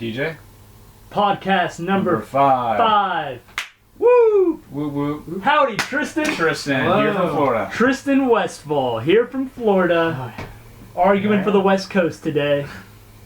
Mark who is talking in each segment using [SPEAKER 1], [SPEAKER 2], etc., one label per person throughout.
[SPEAKER 1] DJ?
[SPEAKER 2] Podcast number
[SPEAKER 1] 5.
[SPEAKER 2] 5. Woo!
[SPEAKER 1] Woo woo.
[SPEAKER 2] Howdy, Triston.
[SPEAKER 1] Triston,
[SPEAKER 3] Hello.
[SPEAKER 1] here from Florida.
[SPEAKER 2] Triston Westphal, here from Florida, arguing for the West Coast today.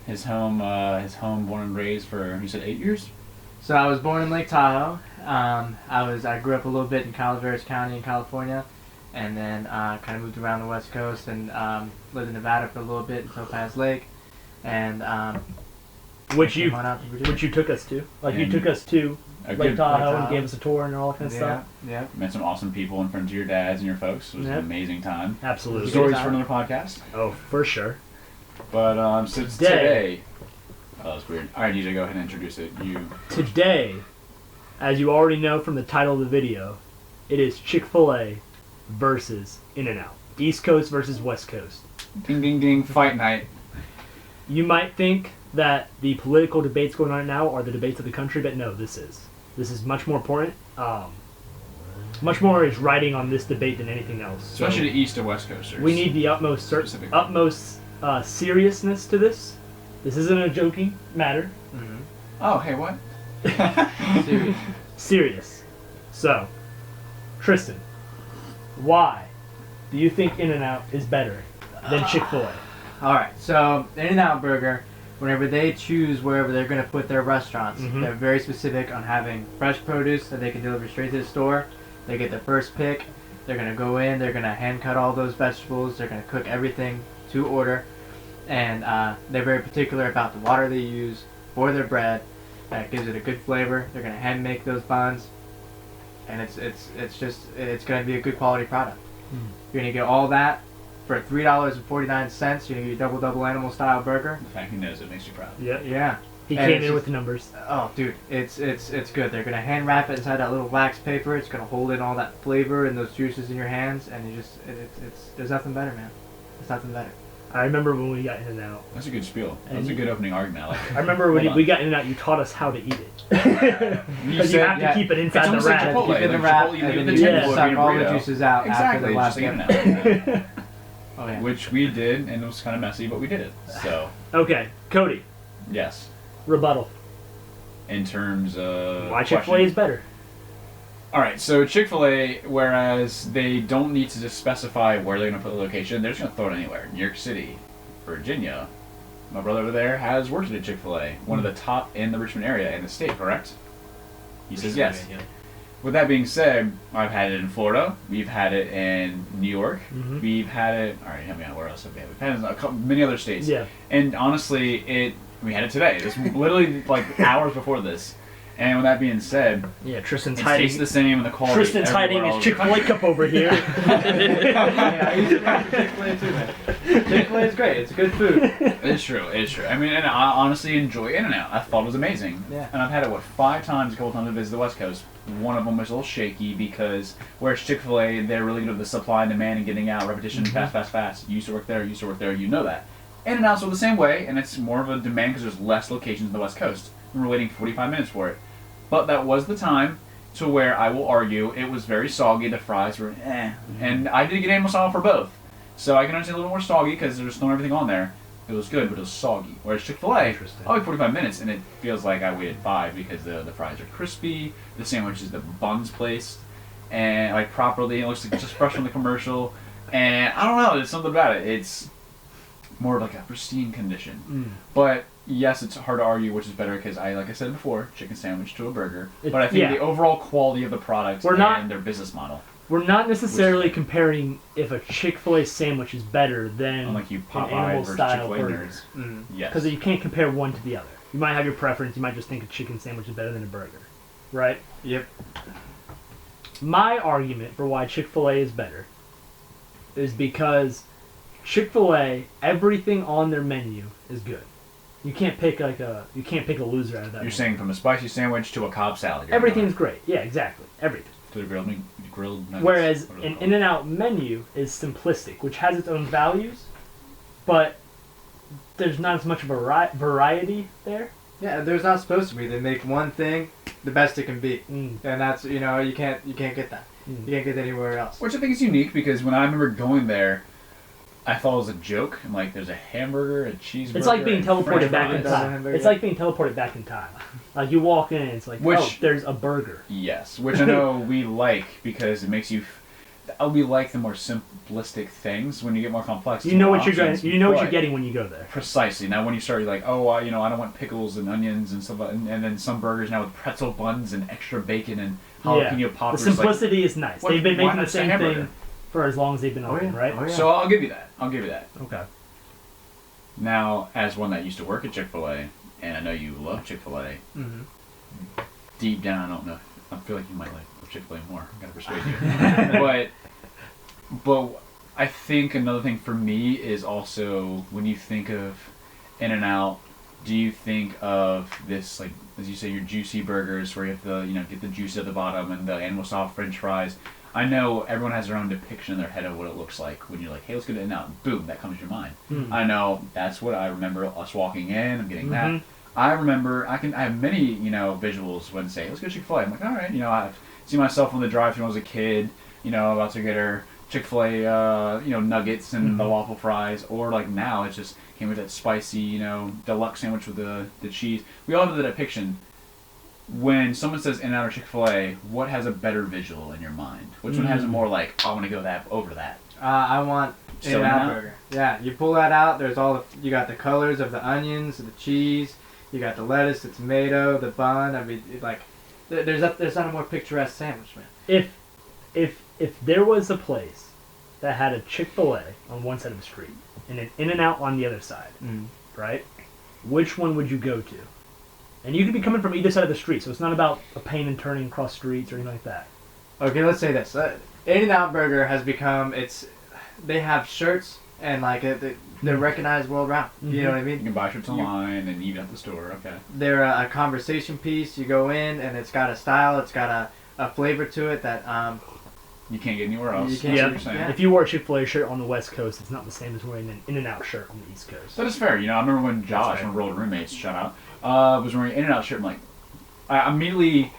[SPEAKER 1] His home, born and raised for, you said 8 years?
[SPEAKER 3] So I was born in Lake Tahoe. I grew up a little bit in Calirfornia County in California, and then kind of moved around the West Coast and lived in Nevada for a little bit until Pass Lake, and
[SPEAKER 2] Which
[SPEAKER 3] came on out to Virginia.
[SPEAKER 2] you took us to. Like, you
[SPEAKER 1] And
[SPEAKER 2] took us to
[SPEAKER 1] A
[SPEAKER 2] Lake
[SPEAKER 1] good,
[SPEAKER 2] Tahoe
[SPEAKER 3] Tahoe.
[SPEAKER 2] and gave us a tour and all that kind of stuff.
[SPEAKER 3] Yeah.
[SPEAKER 1] met some awesome people in front of your dads and your folks. It was
[SPEAKER 2] Yep.
[SPEAKER 1] an amazing time.
[SPEAKER 2] Absolutely.
[SPEAKER 1] Stories for another podcast.
[SPEAKER 2] Oh, for sure.
[SPEAKER 1] But since today, oh, that's weird. All right, DJ, go ahead and introduce it.
[SPEAKER 2] Today, as you already know from the title of the video, it is Chick-Fil-A versus In-N-Out. East Coast versus West Coast.
[SPEAKER 1] Ding ding ding, fight night.
[SPEAKER 2] You might think that the political debates going on right now are the debates of the country, but no, this is much more important. Much more is riding on this debate than anything else. So
[SPEAKER 1] Especially the East and West Coasters.
[SPEAKER 2] we need the utmost
[SPEAKER 1] Specifically.
[SPEAKER 2] seriousness to this. This isn't a joking matter.
[SPEAKER 3] Mm-hmm.
[SPEAKER 1] Oh, hey, what?
[SPEAKER 3] Serious.
[SPEAKER 2] Serious. So, Triston, why do you think In-N-Out is better than Chick-Fil-A?
[SPEAKER 3] All right. So In-N-Out Burger, whenever they choose wherever they're going to put their restaurants,
[SPEAKER 2] Mhm.
[SPEAKER 3] they're very specific on having fresh produce that they can deliver straight to the store. They get their first pick. They're going to go in. They're going to hand cut all those vegetables. They're going to cook everything to order, and they're very particular about the water they use for their bread. That gives it a good flavor. They're going to hand make those buns, and it's going to be a good quality product. You're going to get all that for $3.49. You're going to get a double animal style burger.
[SPEAKER 1] The fact he knows it makes you proud.
[SPEAKER 2] Yeah.
[SPEAKER 3] Yeah.
[SPEAKER 2] He
[SPEAKER 3] And
[SPEAKER 2] came
[SPEAKER 3] it's
[SPEAKER 2] in
[SPEAKER 3] just-
[SPEAKER 2] with the numbers.
[SPEAKER 3] Oh, dude, it's good. They're gonna hand wrap it inside that little wax paper. It's gonna hold in all that flavor and those juices in your hands, and it's there's nothing better, man. There's nothing better.
[SPEAKER 2] I remember when we got In-N-Out.
[SPEAKER 1] That's a good spiel. That's
[SPEAKER 2] And-
[SPEAKER 1] a good opening argument. I like it.
[SPEAKER 2] I remember when
[SPEAKER 1] Hold
[SPEAKER 2] we
[SPEAKER 1] on.
[SPEAKER 2] got In-N-Out, you taught us how to eat it. Because you
[SPEAKER 1] said-
[SPEAKER 2] have to
[SPEAKER 3] yeah,
[SPEAKER 2] keep it
[SPEAKER 1] it's
[SPEAKER 2] inside the
[SPEAKER 1] almost like
[SPEAKER 2] wrap.
[SPEAKER 1] Chipotle.
[SPEAKER 3] Keep it in the
[SPEAKER 1] like
[SPEAKER 3] wrap,
[SPEAKER 1] Chipotle, you
[SPEAKER 3] and
[SPEAKER 1] leave
[SPEAKER 3] then
[SPEAKER 1] the
[SPEAKER 3] you
[SPEAKER 1] table
[SPEAKER 3] suck
[SPEAKER 1] of your
[SPEAKER 3] all the
[SPEAKER 1] burrito.
[SPEAKER 3] juices out
[SPEAKER 1] Exactly,
[SPEAKER 3] after the
[SPEAKER 1] just
[SPEAKER 3] last
[SPEAKER 1] eating
[SPEAKER 3] bit.
[SPEAKER 1] it.
[SPEAKER 3] Oh yeah.
[SPEAKER 1] Which we did, and it was kind of messy, but we did it. So,
[SPEAKER 2] Okay, Cody,
[SPEAKER 1] yes.
[SPEAKER 2] rebuttal.
[SPEAKER 1] In terms of
[SPEAKER 2] Why Chick-Fil-A is better?
[SPEAKER 1] All right, so Chick-Fil-A, whereas they don't need to just specify where they're going to put the location, they're just going to throw it anywhere. New York City, Virginia. My brother over there has worked at Chick-Fil-A, one of the top in the Richmond area in the state, correct? He says yes. With that being said, I've had it in Florida. We've had it in New York.
[SPEAKER 2] Mhm.
[SPEAKER 1] We've had it. All right, help me out. Where else have we had it? We've had it in a couple, many other states.
[SPEAKER 2] Yeah.
[SPEAKER 1] And honestly, we had it today. This literally like hours before this. And with that being said,
[SPEAKER 2] Yeah, Tristan's
[SPEAKER 1] it
[SPEAKER 2] hiding.
[SPEAKER 1] tastes the same and the quality.
[SPEAKER 2] Tristan's hiding
[SPEAKER 1] everywhere all
[SPEAKER 2] his
[SPEAKER 1] over the
[SPEAKER 2] Chick-Fil-A cup over here.
[SPEAKER 3] Yeah, I used to like Chick-fil-A too, man. Chick-fil-A is great. It's good food.
[SPEAKER 1] It's true. It's true. I mean, and I honestly enjoy In-N-Out. I thought it was amazing.
[SPEAKER 3] Yeah.
[SPEAKER 1] And I've had it 5 times, a couple times to visit the West Coast. One of them was a little shaky because whereas Chick-Fil-A, they're really good at the supply and demand and getting out repetition, fast. You used to work there. You know that. In-N-Out's the same way, and it's more of a demand because there's less locations in the West Coast. And we're waiting 45 minutes for it. But that was the time to where I will argue it was very soggy. The fries were and I did get animal style for both, so I can understand a little more soggy because there's throwing everything on there. It was good, but it was soggy. Whereas Chick-Fil-A,
[SPEAKER 2] Interesting.
[SPEAKER 1] I'll wait 45 minutes and it feels like I waited 5 because the fries are crispy, the sandwiches, the buns placed, and like properly. It looks like just fresh from the commercial, and I don't know. There's something about it. It's more of like a pristine condition. But yes, it's hard to argue which is better because like I said before, chicken sandwich to a burger. But I think
[SPEAKER 2] Yeah.
[SPEAKER 1] the overall quality of the product and their business model.
[SPEAKER 2] We're not necessarily comparing if a Chick-fil-A sandwich is better than
[SPEAKER 1] Unlike you
[SPEAKER 2] an
[SPEAKER 1] Popeye
[SPEAKER 2] animal
[SPEAKER 1] versus
[SPEAKER 2] style
[SPEAKER 1] Chick-fil-A
[SPEAKER 2] burger.
[SPEAKER 1] nerds. Yes.
[SPEAKER 2] Because you can't compare one to the other. You might have your preference. You might just think a chicken sandwich is better than a burger, right?
[SPEAKER 3] Yep.
[SPEAKER 2] My argument for why Chick-fil-A is better is because Chick-fil-A, everything on their menu is good. You can't pick a loser out of that.
[SPEAKER 1] You're saying from a spicy sandwich to a Cobb salad.
[SPEAKER 2] everything's great. Yeah, exactly. Everything.
[SPEAKER 1] To the grilled nuggets.
[SPEAKER 2] Whereas
[SPEAKER 1] What are they
[SPEAKER 2] an
[SPEAKER 1] called?
[SPEAKER 2] In-N-Out menu is simplistic, which has its own values, but there's not as much of a variety there.
[SPEAKER 3] Yeah, there's not supposed to be. They make one thing the best it can be,
[SPEAKER 2] Mm.
[SPEAKER 3] and that's you can't get that.
[SPEAKER 2] Mm.
[SPEAKER 3] You can't get that anywhere else.
[SPEAKER 1] Which I think is unique because when I remember going there, I thought it was a joke. I'm like, there's a hamburger, a cheeseburger.
[SPEAKER 2] It's like being
[SPEAKER 1] and
[SPEAKER 2] teleported
[SPEAKER 1] French
[SPEAKER 2] back in
[SPEAKER 1] fries.
[SPEAKER 2] time. It's like being teleported back in time. Like you walk in, and it's like, oh, there's a burger.
[SPEAKER 1] Yes, which I know we like because it makes you. We like the more simplistic things. When you get more complex,
[SPEAKER 2] You know what you're
[SPEAKER 1] options,
[SPEAKER 2] getting. You know what you're getting when you go there.
[SPEAKER 1] Precisely. Now, when you start, you're like, oh, I don't want pickles and onions and stuff, and then some burgers now with pretzel buns and extra bacon and jalapeno poppers.
[SPEAKER 2] The simplicity is nice. They've been making
[SPEAKER 1] why
[SPEAKER 2] the same thing for as long as they've been open, right?
[SPEAKER 3] Oh, yeah.
[SPEAKER 1] So I'll give you that.
[SPEAKER 2] Okay.
[SPEAKER 1] Now, as one that used to work at Chick-Fil-A, and I know you love Chick-Fil-A, deep down, I don't know. I feel like you might like Chick-Fil-A more. I gotta persuade you. but I think another thing for me is also when you think of In-N-Out, do you think of this, like, as you say, your juicy burgers where you have to, get the juice at the bottom and the animal style French fries? I know everyone has their own depiction in their head of what it looks like when you're like, hey, let's go to In-N-Out. Boom, that comes to your mind. I know that's what I remember us walking in. I'm getting that. I remember I have many visuals when say let's go to Chick-fil-A. I'm like, all right, I've seen myself on the drive-thru when I was a kid, about to get her Chick-fil-A nuggets and the waffle fries, or like now it's just came with that spicy deluxe sandwich with the cheese. We all have the depiction. When someone says In-N-Out or Chick-fil-A, what has a better visual in your mind? Which one has a more like I want to go over that?
[SPEAKER 3] I want In-N-Out burger. Yeah, you pull that out. There's you got the colors of the onions, the cheese. You got the lettuce, the tomato, the bun. I mean, there's not a more picturesque sandwich, man.
[SPEAKER 2] If there was a place that had a Chick-fil-A on one side of the street and an In-N-Out on the other side, right? Which one would you go to? And you could be coming from either side of the street, so it's not about a pain and turning across streets or anything like that.
[SPEAKER 3] Okay, let's say this. In-N-Out Burger has become they have shirts and they're recognized world round. You know what I mean?
[SPEAKER 1] You can buy shirts online and even at the store. Okay.
[SPEAKER 3] They're a conversation piece. You go in and it's got a style. It's got a flavor to it that
[SPEAKER 1] you can't get anywhere else.
[SPEAKER 3] You can't.
[SPEAKER 2] Yeah. If you wore a Chick-fil-A shirt on the West Coast, it's not the same as wearing an In-N-Out shirt on the East Coast.
[SPEAKER 1] That is fair. I remember when Josh, one of our old roommates, shout out, was wearing an In-N-Out shirt. I'm like, I immediately.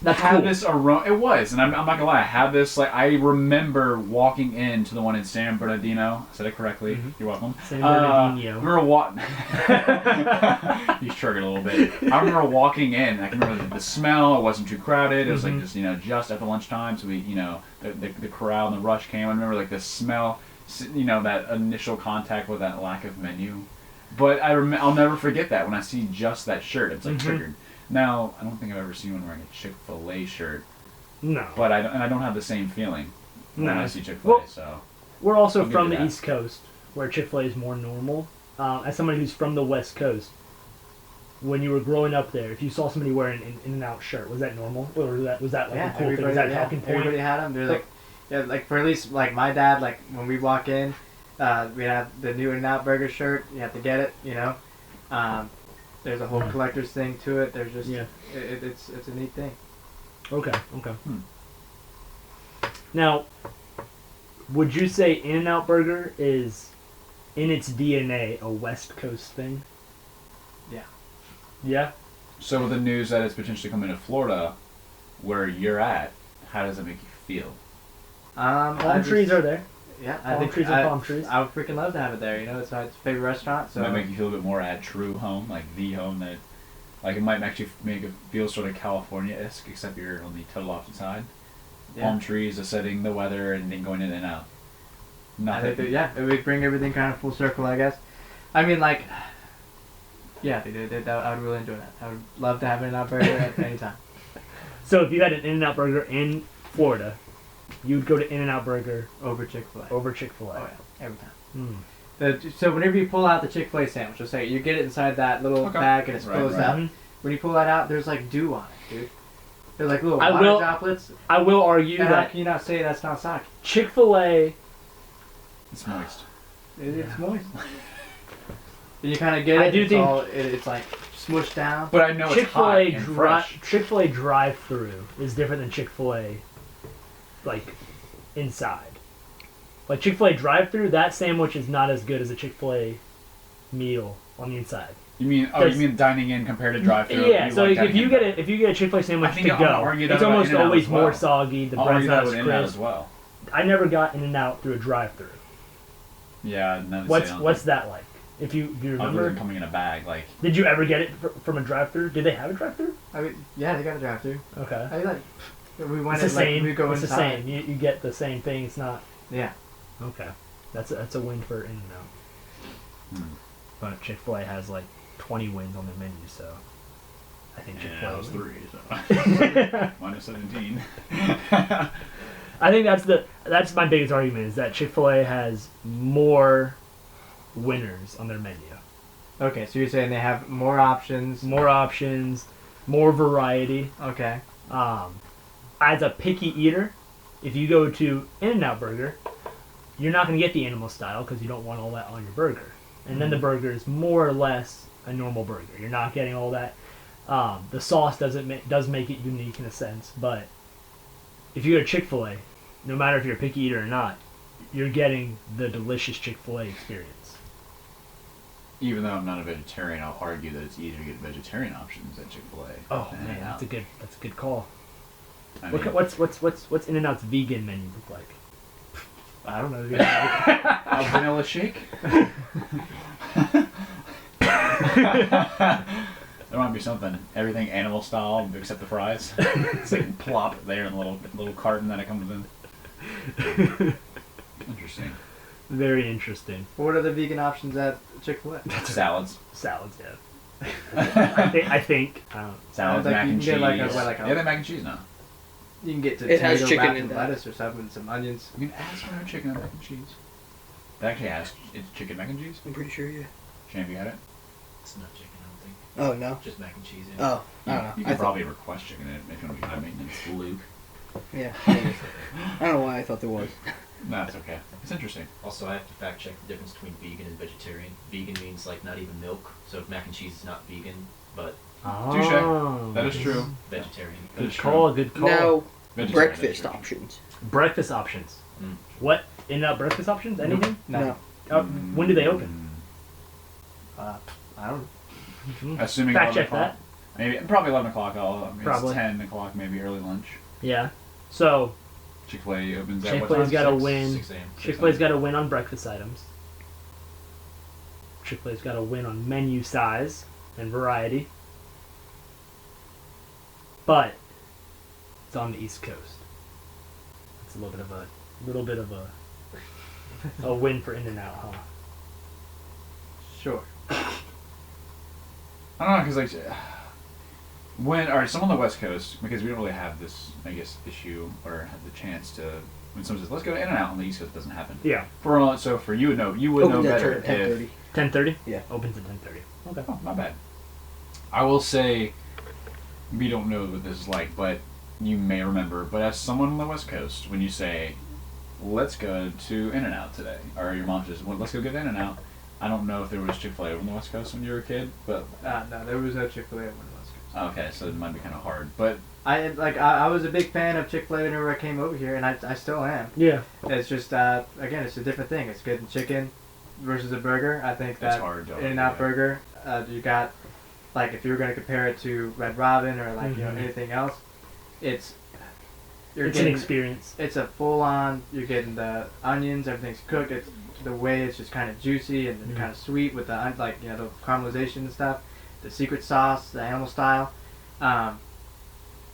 [SPEAKER 2] That's
[SPEAKER 1] had
[SPEAKER 2] cool.
[SPEAKER 1] this aroma. It was, and I'm not gonna lie. I had this I remember walking into the one in San Bernardino. I said it correctly. You're welcome.
[SPEAKER 2] San Bernardino.
[SPEAKER 1] I remember He's triggered a little bit. I remember walking in. I can remember the smell. It wasn't too crowded. It was like just just after lunchtime. So we the crowd and the rush came. I remember the smell. That initial contact with that lack of menu. But I'll never forget that when I see just that shirt. It's triggered. Now, I don't think I've ever seen one wearing a Chick-fil-A shirt.
[SPEAKER 2] No.
[SPEAKER 1] But I don't have the same feeling when I see Chick-fil-A.
[SPEAKER 2] Well,
[SPEAKER 1] so
[SPEAKER 2] we're also from the East Coast, where Chick-fil-A is more normal. As somebody who's from the West Coast, when you were growing up there, if you saw somebody wearing an In-N-Out shirt, was that normal? Or was that a cool thing? Was that a talking point?
[SPEAKER 3] Everybody had them. They're for at least my dad, when we walk in, we have the new In-N-Out burger shirt. You have to get it, There's a whole collector's thing to it. There's just it's a neat thing.
[SPEAKER 2] Okay. Now, would you say In-N-Out Burger is, in its DNA, a West Coast thing?
[SPEAKER 3] Yeah.
[SPEAKER 2] Yeah?
[SPEAKER 1] So with the news that it's potentially coming to Florida, where you're at, how does it make you feel?
[SPEAKER 2] Palm trees are there.
[SPEAKER 3] Yeah,
[SPEAKER 2] palm trees.
[SPEAKER 3] I would freaking love to have it there. It's my favorite restaurant. So
[SPEAKER 1] it might make you feel a bit more at true home, like the home that, it might actually make it feel sort of California-esque, except you're on the total opposite side. Yeah. Palm trees, the setting, the weather, and then going in and out.
[SPEAKER 3] It would bring everything kind of full circle, I guess. I mean, yeah, I would really enjoy that. I would love to have an In-N-Out burger at any time.
[SPEAKER 2] So if you had an In-N-Out burger in Florida, you'd go to In-N-Out Burger
[SPEAKER 3] over Chick-fil-A.
[SPEAKER 2] Oh
[SPEAKER 3] yeah, every time. So whenever you pull out the Chick-fil-A sandwich, let's say you get it inside that little bag and it's closed up. When you pull that out, there's dew on it, dude. They're little water droplets.
[SPEAKER 2] I will argue that.
[SPEAKER 3] How can you not say that's not sake?
[SPEAKER 2] Chick-fil-A.
[SPEAKER 1] It's moist.
[SPEAKER 3] It's moist. And you kind of get it.
[SPEAKER 2] I do think
[SPEAKER 3] it's smushed down.
[SPEAKER 1] But I know it's hot and fresh.
[SPEAKER 2] Chick-fil-A drive-through is different than Chick-fil-A inside. Chick-fil-A drive-thru, that sandwich is not as good as a Chick-fil-A meal on the inside.
[SPEAKER 1] You mean dining in compared to drive-thru?
[SPEAKER 2] Yeah, so if you get a Chick-fil-A sandwich to go, it's almost always more soggy. The bread's not as crisp.
[SPEAKER 1] As well.
[SPEAKER 2] I never got In-N-Out through a drive-thru.
[SPEAKER 1] Yeah, no.
[SPEAKER 2] What's that like? If you
[SPEAKER 1] Other
[SPEAKER 2] remember,
[SPEAKER 1] than coming in a bag, like.
[SPEAKER 2] did you ever get it from a drive-through? Did they have a drive-through?
[SPEAKER 3] I mean, yeah, they got a drive-through.
[SPEAKER 2] Okay.
[SPEAKER 3] I like. We went
[SPEAKER 2] It's the
[SPEAKER 3] like
[SPEAKER 2] same.
[SPEAKER 3] we go
[SPEAKER 2] it's
[SPEAKER 3] inside.
[SPEAKER 2] the same. You get the same thing. It's not.
[SPEAKER 3] Yeah.
[SPEAKER 2] Okay. That's a win for In-N-Out. But Chick-fil-A has like 20 wins on their menu, so I think Chick-fil-A.
[SPEAKER 1] Yeah, that was
[SPEAKER 2] wins.
[SPEAKER 1] 3. So. Minus 17.
[SPEAKER 2] I think that's my biggest argument is that Chick-fil-A has more winners on their menu.
[SPEAKER 3] Okay, so you're saying they have more options.
[SPEAKER 2] More variety.
[SPEAKER 3] Okay.
[SPEAKER 2] As a picky eater, if you go to In-N-Out Burger, you're not going to get the animal style because you don't want all that on your burger. And then the burger is more or less a normal burger. You're not getting all that. The sauce does make it unique in a sense, but if you go to Chick-fil-A, no matter if you're a picky eater or not, you're getting the delicious Chick-fil-A experience.
[SPEAKER 1] Even though I'm not a vegetarian, I'll argue that it's easier to get vegetarian options at Chick-fil-A.
[SPEAKER 2] Oh man, that's a good call.
[SPEAKER 1] I mean,
[SPEAKER 2] What's In-N-Out's vegan menu look like? I don't know.
[SPEAKER 1] a vanilla shake? There might be something. Everything animal style except the fries. It's like plop there in the little carton that it comes in. Interesting.
[SPEAKER 2] Very interesting.
[SPEAKER 3] What are the vegan options at Chick-fil-A?
[SPEAKER 1] Salads.
[SPEAKER 2] Salads, yeah. I think.
[SPEAKER 1] Salads,
[SPEAKER 3] Like
[SPEAKER 1] mac
[SPEAKER 3] you
[SPEAKER 1] and
[SPEAKER 3] can
[SPEAKER 1] cheese.
[SPEAKER 3] get like a-
[SPEAKER 1] Yeah, they have mac and cheese now.
[SPEAKER 3] You can get to
[SPEAKER 4] It has
[SPEAKER 3] tomato
[SPEAKER 4] chicken
[SPEAKER 3] wrapped
[SPEAKER 4] in
[SPEAKER 3] with
[SPEAKER 4] that.
[SPEAKER 3] lettuce or something, some onions.
[SPEAKER 1] You can ask for chicken and mac and cheese. It actually has it's chicken mac and cheese.
[SPEAKER 4] I'm pretty sure, yeah.
[SPEAKER 1] Shane, have you had it?
[SPEAKER 5] It's not chicken, I don't think.
[SPEAKER 4] Oh, no?
[SPEAKER 5] Just mac and cheese.
[SPEAKER 4] Oh, I don't know.
[SPEAKER 1] You
[SPEAKER 4] I
[SPEAKER 1] can
[SPEAKER 4] thought-
[SPEAKER 1] probably request chicken if you want to be high maintenance, Luke.
[SPEAKER 4] Yeah. maybe. I don't know why I thought there was.
[SPEAKER 1] No, it's okay. It's interesting.
[SPEAKER 5] Also, I have to fact check the difference between vegan and vegetarian. Vegan means like not even milk, so mac and cheese is not vegan, but
[SPEAKER 2] Oh,
[SPEAKER 1] That is true.
[SPEAKER 5] vegetarian.
[SPEAKER 1] That
[SPEAKER 2] Good
[SPEAKER 1] is
[SPEAKER 2] call. Good call.
[SPEAKER 4] Now,
[SPEAKER 1] Vegetarian,
[SPEAKER 4] breakfast
[SPEAKER 1] vegetarian.
[SPEAKER 4] options.
[SPEAKER 2] Breakfast options.
[SPEAKER 5] Mm.
[SPEAKER 2] What In-N-Out breakfast options? Anything?
[SPEAKER 4] No.
[SPEAKER 2] When do they open?
[SPEAKER 3] I don't.
[SPEAKER 1] Assuming
[SPEAKER 2] Fact
[SPEAKER 1] 11
[SPEAKER 2] check
[SPEAKER 1] o'clock.
[SPEAKER 2] that.
[SPEAKER 1] Maybe probably 11 o'clock.
[SPEAKER 2] Probably.
[SPEAKER 1] It's 10 o'clock, maybe early lunch.
[SPEAKER 2] Yeah. So
[SPEAKER 1] Chick-fil-A opens at what
[SPEAKER 2] Chick-fil-A's
[SPEAKER 1] time?
[SPEAKER 2] got to
[SPEAKER 1] 6?
[SPEAKER 2] win.
[SPEAKER 5] 6 a.m.
[SPEAKER 2] Chick-fil-A's got to win on breakfast items. Chick-fil-A's got to win on menu size and variety. But it's on the East Coast. It's a little bit of a win for In-N-Out, huh?
[SPEAKER 3] Sure.
[SPEAKER 1] I don't know, because like, alright, so I'm on the West Coast, because we don't really have this, I guess, issue, or have the chance to, when someone says, let's go to In-N-Out on the East Coast, it doesn't happen.
[SPEAKER 2] Yeah.
[SPEAKER 1] So for you would know
[SPEAKER 4] Opens at
[SPEAKER 1] better
[SPEAKER 4] 10:30.
[SPEAKER 2] 10:30.
[SPEAKER 4] Yeah.
[SPEAKER 2] Opens at 10:30. Okay.
[SPEAKER 1] Oh, not bad. I will say, we don't know what this is like, but you may remember, but as someone on the West Coast, when you say, let's go to In-N-Out today, or your mom says, well, let's go get In-N-Out, I don't know if there was Chick-fil-A on the West Coast when you were a kid, but...
[SPEAKER 3] No, there was no Chick-fil-A on the West Coast.
[SPEAKER 1] Okay, so it might be kind of hard, but...
[SPEAKER 3] I was a big fan of Chick-fil-A whenever I came over here, and I still am.
[SPEAKER 2] Yeah.
[SPEAKER 3] It's just again, it's a different thing. It's good in chicken versus a burger. I think
[SPEAKER 1] That's
[SPEAKER 3] that
[SPEAKER 1] hard to
[SPEAKER 3] In-N-Out
[SPEAKER 1] argue,
[SPEAKER 3] burger, you got like if you were gonna compare it to Red Robin or like you know
[SPEAKER 2] Mhm.
[SPEAKER 3] anything else, it's
[SPEAKER 2] It's an
[SPEAKER 3] getting
[SPEAKER 2] experience.
[SPEAKER 3] it's a full on. You're getting the onions, everything's cooked. It's the way it's just kind of juicy and
[SPEAKER 2] Mhm.
[SPEAKER 3] kind of sweet with the like you know the caramelization and stuff. The secret sauce, the animal style.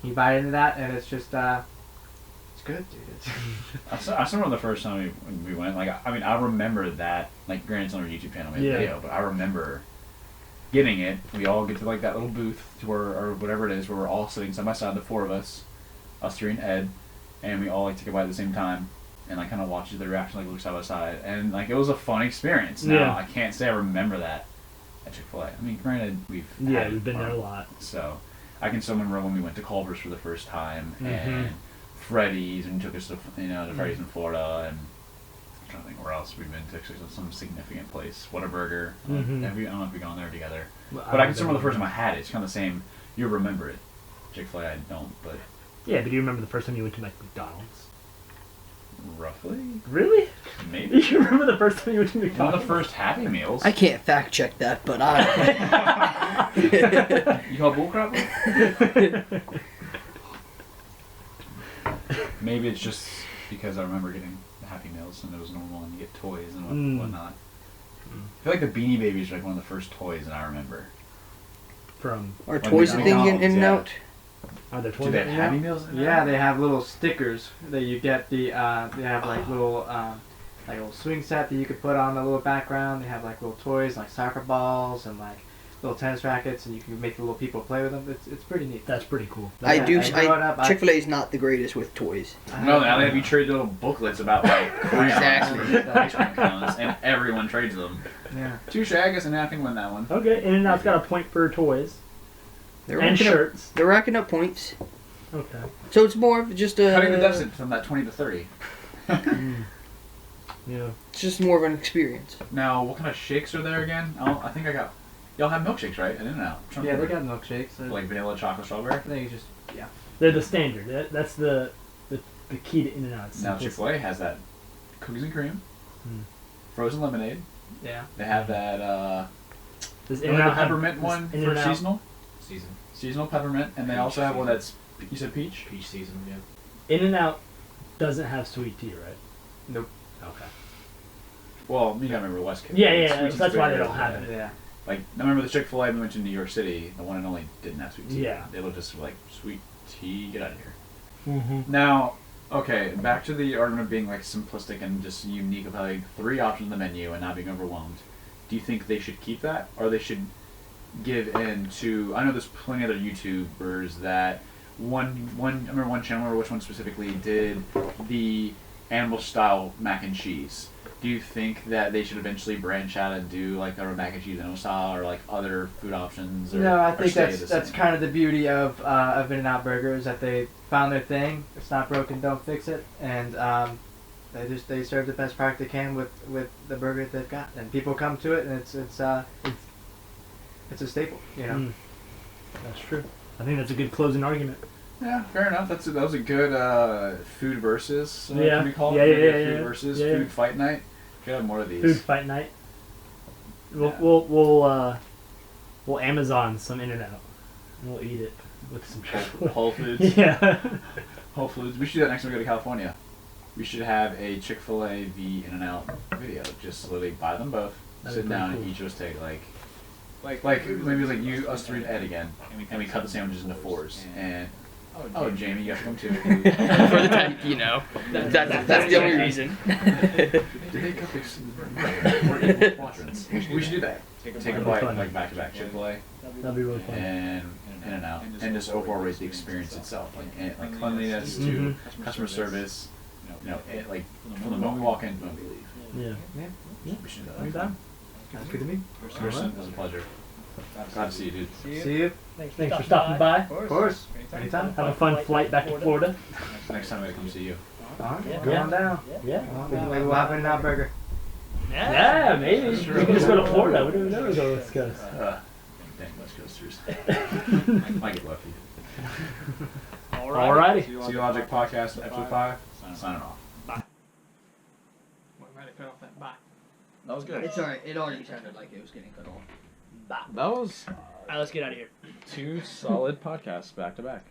[SPEAKER 3] You bite into that and it's just it's good, dude. It's
[SPEAKER 1] I remember the first time we went, like, I mean, I remember that, like, granted it's on our YouTube channel, we have
[SPEAKER 2] Yeah.
[SPEAKER 1] video, but I remember getting it. We all get to, like, that little booth to where, or whatever it is, where we're all sitting side by side, the four of us, three and Ed, and we all, like, take a bite at the same time, and, like, kind of watch the reaction, like, look side by side, and, like, it was a fun experience. Now,
[SPEAKER 2] Yeah.
[SPEAKER 1] I can't say I remember that at Chick-fil-A. I mean, granted, we've
[SPEAKER 2] Been there a lot.
[SPEAKER 1] So, I can still remember when we went to Culver's for the first time, and
[SPEAKER 2] Mhm.
[SPEAKER 1] Freddy's, and took us to, to Freddy's in Florida, and I'm trying to think where else we've been to, actually, some significant place. Whataburger.
[SPEAKER 2] Mhm.
[SPEAKER 1] I don't know if we've gone there together.
[SPEAKER 2] Well,
[SPEAKER 1] But I can still remember the first time I had it. It's kind of the same. You remember it. Chick-fil-A, I don't, but
[SPEAKER 2] Yeah, but do you remember the first time you went to like McDonald's?
[SPEAKER 1] roughly,
[SPEAKER 2] really?
[SPEAKER 1] maybe.
[SPEAKER 2] You remember the first time you went to
[SPEAKER 1] One of
[SPEAKER 2] McDonald's?
[SPEAKER 1] the first Happy Meals.
[SPEAKER 4] I can't fact check that, but I.
[SPEAKER 1] You call bullcrap? Maybe it's just because I remember getting the Happy Meals and it was normal and you get toys and whatnot. I feel like the Beanie Babies are like one of the first toys that I remember.
[SPEAKER 2] From
[SPEAKER 4] Are
[SPEAKER 1] When
[SPEAKER 4] toys a
[SPEAKER 1] they-
[SPEAKER 4] thing in
[SPEAKER 1] McDonald's,
[SPEAKER 4] and
[SPEAKER 1] yeah.
[SPEAKER 4] out?
[SPEAKER 2] are there
[SPEAKER 1] Do
[SPEAKER 2] toys
[SPEAKER 1] they
[SPEAKER 2] in
[SPEAKER 1] have
[SPEAKER 2] there?
[SPEAKER 1] Happy Meals? in
[SPEAKER 3] Yeah,
[SPEAKER 1] there?
[SPEAKER 3] they have little stickers that you get. They have like little like a little swing set that you could put on a little background. They have like little toys like soccer balls and like little tennis rackets, and you can make the little people play with them. It's pretty neat.
[SPEAKER 2] That's pretty cool.
[SPEAKER 4] Chick-fil-A is not the greatest with toys.
[SPEAKER 1] No, now they have you trade little booklets about like
[SPEAKER 4] Exactly.
[SPEAKER 1] ice cream cones, and everyone trades them.
[SPEAKER 3] Yeah.
[SPEAKER 1] Touche, I guess, and I can win that one.
[SPEAKER 2] Okay, In-N-Out's got a point for toys
[SPEAKER 4] They're
[SPEAKER 2] and
[SPEAKER 4] racking up,
[SPEAKER 2] shirts.
[SPEAKER 4] they're racking up points.
[SPEAKER 2] Okay.
[SPEAKER 4] So it's more of just a...
[SPEAKER 1] Cutting the deficit from that 20 to 30.
[SPEAKER 2] Yeah.
[SPEAKER 4] It's just more of an experience.
[SPEAKER 1] Now, what kind of shakes are there again? I think I got. Y'all have milkshakes, right? I didn't know.
[SPEAKER 3] Yeah, they got milkshakes.
[SPEAKER 1] like vanilla, chocolate, strawberry.
[SPEAKER 3] I think it's just
[SPEAKER 2] They're the standard. That's the key to In-N-Out. It's
[SPEAKER 1] Now
[SPEAKER 2] simplicity.
[SPEAKER 1] Chick-fil-A has that cookies and cream,
[SPEAKER 2] Hmm.
[SPEAKER 1] frozen lemonade.
[SPEAKER 3] yeah.
[SPEAKER 1] They have that
[SPEAKER 2] Does
[SPEAKER 1] the
[SPEAKER 2] In-N-Out have-
[SPEAKER 1] peppermint
[SPEAKER 2] does
[SPEAKER 1] one for
[SPEAKER 2] In-N-Out-
[SPEAKER 1] seasonal.
[SPEAKER 5] Season.
[SPEAKER 1] Seasonal peppermint, and they
[SPEAKER 5] Peach
[SPEAKER 1] also have one
[SPEAKER 5] season.
[SPEAKER 1] that's you said peach.
[SPEAKER 5] Peach season, yeah.
[SPEAKER 2] In-N-Out doesn't have sweet tea, right?
[SPEAKER 3] Nope.
[SPEAKER 2] Okay.
[SPEAKER 1] Well, you gotta remember West Coast.
[SPEAKER 2] Yeah, yeah,
[SPEAKER 1] Sweet tea's
[SPEAKER 2] that's why
[SPEAKER 1] very
[SPEAKER 2] they don't
[SPEAKER 1] rare.
[SPEAKER 2] have it.
[SPEAKER 3] Yeah.
[SPEAKER 1] Like, I remember the Chick-fil-A we went to New York City, the one and only didn't have sweet tea.
[SPEAKER 2] Yeah.
[SPEAKER 1] They were just like, sweet tea, get out of here.
[SPEAKER 2] Mm-hmm.
[SPEAKER 1] Now, okay, back to the argument of being like simplistic and just unique of having 3 options on the menu and not being overwhelmed. Do you think they should keep that, or they should give in to? I know there's plenty of other YouTubers that I remember one channel, or which one specifically, did the animal style mac and cheese. Do you think that they should eventually branch out and do like their mac and cheese animal style, or like other food options? Or,
[SPEAKER 3] No, I
[SPEAKER 1] or
[SPEAKER 3] think
[SPEAKER 1] stay
[SPEAKER 3] that's
[SPEAKER 1] the
[SPEAKER 3] that's
[SPEAKER 1] same?
[SPEAKER 3] kind of the beauty of In-N-Out Burgers, that they found their thing. It's not broken, don't fix it, and they serve the best product they can with the burger that they've got, and people come to it, and it's a staple, you know.
[SPEAKER 2] Mm. That's true. I think that's a good closing argument.
[SPEAKER 1] Yeah, fair enough. That was a good food versus.
[SPEAKER 2] Yeah.
[SPEAKER 1] Can we call it?
[SPEAKER 2] Yeah,
[SPEAKER 1] Maybe
[SPEAKER 2] yeah,
[SPEAKER 1] a
[SPEAKER 2] yeah,
[SPEAKER 1] food
[SPEAKER 2] yeah.
[SPEAKER 1] versus
[SPEAKER 2] Yeah.
[SPEAKER 1] food fight night. Should have more of these.
[SPEAKER 2] Food fight night. We'll
[SPEAKER 1] Yeah.
[SPEAKER 2] we'll Amazon some In-N-Out. And we'll eat it with some
[SPEAKER 1] Whole Foods.
[SPEAKER 2] Yeah.
[SPEAKER 1] Whole Foods. We should do that next time we go to California. We should have a Chick-fil-A v In-N-Out video. Just literally buy them both,
[SPEAKER 2] That'd
[SPEAKER 1] sit
[SPEAKER 2] be
[SPEAKER 1] down,
[SPEAKER 2] pretty
[SPEAKER 1] and
[SPEAKER 2] cool.
[SPEAKER 1] each of us take like maybe like you, us three, and Ed again, and we cut the sandwiches into 4s. And oh, Jamie, you have to come too.
[SPEAKER 4] For the time, you know. That's the only reason.
[SPEAKER 1] Did they cut the quadrants? We should do that. Take a
[SPEAKER 2] That'd be
[SPEAKER 1] bite
[SPEAKER 2] fun.
[SPEAKER 1] like back to back Chick-fil-A
[SPEAKER 2] That'd be really fun.
[SPEAKER 1] and In-N-Out, and just overall rate the experience itself, like cleanliness to
[SPEAKER 2] Mhm.
[SPEAKER 1] customer service. Like from the moment we walk in to the moment we leave.
[SPEAKER 2] Yeah.
[SPEAKER 1] We should do that.
[SPEAKER 2] Anytime.
[SPEAKER 3] Sounds good to me.
[SPEAKER 1] Kirsten, it was a pleasure. Glad to see you, dude.
[SPEAKER 3] See you.
[SPEAKER 2] Thanks for stopping by.
[SPEAKER 3] Of course. Anytime.
[SPEAKER 2] Have a fun flight back to Florida.
[SPEAKER 1] Next time I come see you.
[SPEAKER 3] Alright,
[SPEAKER 2] Yeah.
[SPEAKER 3] go on down.
[SPEAKER 2] Yeah.
[SPEAKER 3] Go on down. Maybe we'll have an In-N-Out Burger.
[SPEAKER 2] Yeah, maybe. We can just go to Florida. We don't even know go West Coast.
[SPEAKER 1] Dang West Coasters. Might get lucky.
[SPEAKER 2] Alrighty.
[SPEAKER 1] See you Logic Podcast, episode 5. Signing off. That was good.
[SPEAKER 4] It's alright. It already sounded like it was getting cut off.
[SPEAKER 1] That was
[SPEAKER 2] Alright, let's get out of here.
[SPEAKER 1] 2 solid podcasts back to back.